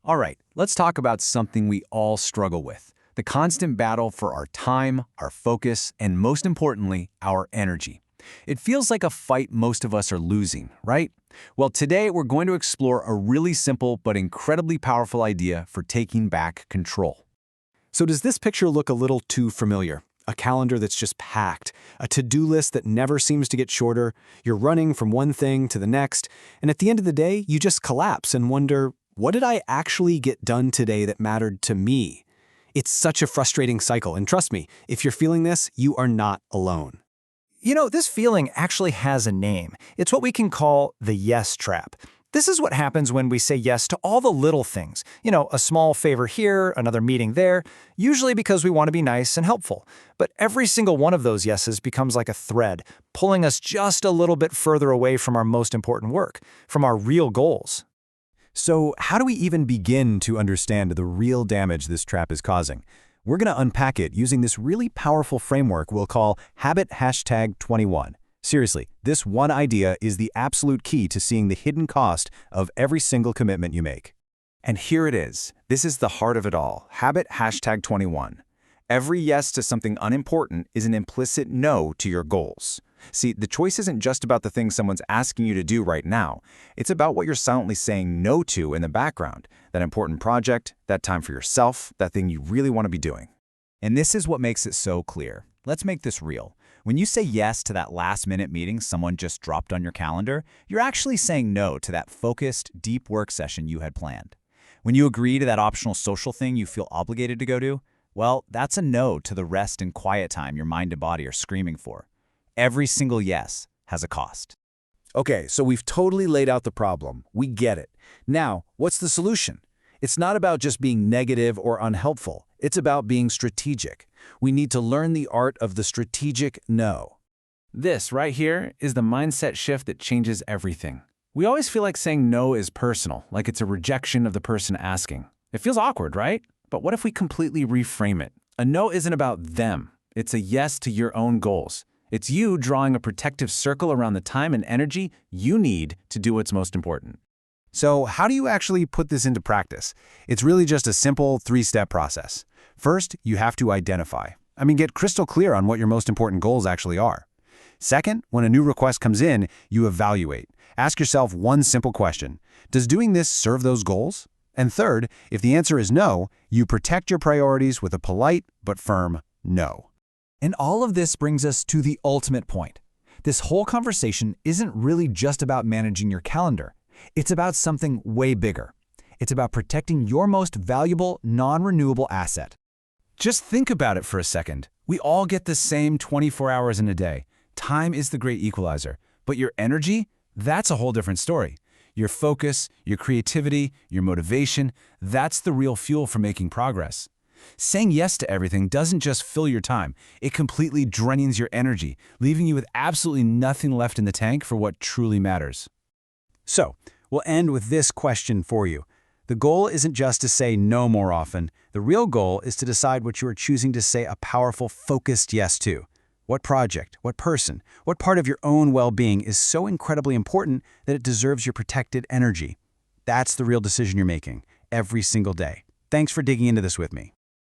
All right, let's talk about something we all struggle with, the constant battle for our time, our focus, and most importantly, our energy. It feels like a fight most of us are losing, right? Well, today we're going to explore a really simple but incredibly powerful idea for taking back control. So does this picture look a little too familiar? A calendar that's just packed, a to-do list that never seems to get shorter, you're running from one thing to the next, and at the end of the day, you just collapse and wonder, what did I actually get done today that mattered to me? It's such a frustrating cycle, and trust me, if you're feeling this, you are not alone. This feeling actually has a name. It's what we can call the yes trap. This is what happens when we say yes to all the little things. A small favor here, another meeting there, usually because we want to be nice and helpful. But every single one of those yeses becomes like a thread, pulling us just a little bit further away from our most important work, from our real goals. So how do we even begin to understand the real damage this trap is causing? We're going to unpack it using this really powerful framework we'll call Habit #21. Seriously, this one idea is the absolute key to seeing the hidden cost of every single commitment you make. And here it is. This is the heart of it all. Habit #21. Every yes to something unimportant is an implicit no to your goals. See, the choice isn't just about the things someone's asking you to do right now. It's about what you're silently saying no to in the background. That important project, that time for yourself, that thing you really want to be doing. And this is what makes it so clear. Let's make this real. When you say yes to that last-minute meeting someone just dropped on your calendar, you're actually saying no to that focused, deep work session you had planned. When you agree to that optional social thing you feel obligated to go to, well, that's a no to the rest and quiet time your mind and body are screaming for. Every single yes has a cost. Okay, so we've totally laid out the problem. We get it. Now, what's the solution? It's not about just being negative or unhelpful. It's about being strategic. We need to learn the art of the strategic no. This right here is the mindset shift that changes everything. We always feel like saying no is personal, like it's a rejection of the person asking. It feels awkward, right? But what if we completely reframe it? A no isn't about them. It's a yes to your own goals. It's you drawing a protective circle around the time and energy you need to do what's most important. So how do you actually put this into practice? It's really just a simple three-step process. First, you have to identify. Get crystal clear on what your most important goals actually are. Second, when a new request comes in, you evaluate. Ask yourself one simple question. Does doing this serve those goals? And third, if the answer is no, you protect your priorities with a polite but firm no. And all of this brings us to the ultimate point. This whole conversation isn't really just about managing your calendar. It's about something way bigger. It's about protecting your most valuable, non-renewable asset. Just think about it for a second. We all get the same 24 hours in a day. Time is the great equalizer. But your energy, that's a whole different story. Your focus, your creativity, your motivation, that's the real fuel for making progress. Saying yes to everything doesn't just fill your time. It completely drains your energy, leaving you with absolutely nothing left in the tank for what truly matters. So, we'll end with this question for you. The goal isn't just to say no more often. The real goal is to decide what you are choosing to say a powerful, focused yes to. What project, what person, what part of your own well-being is so incredibly important that it deserves your protected energy? That's the real decision you're making every single day. Thanks for digging into this with me.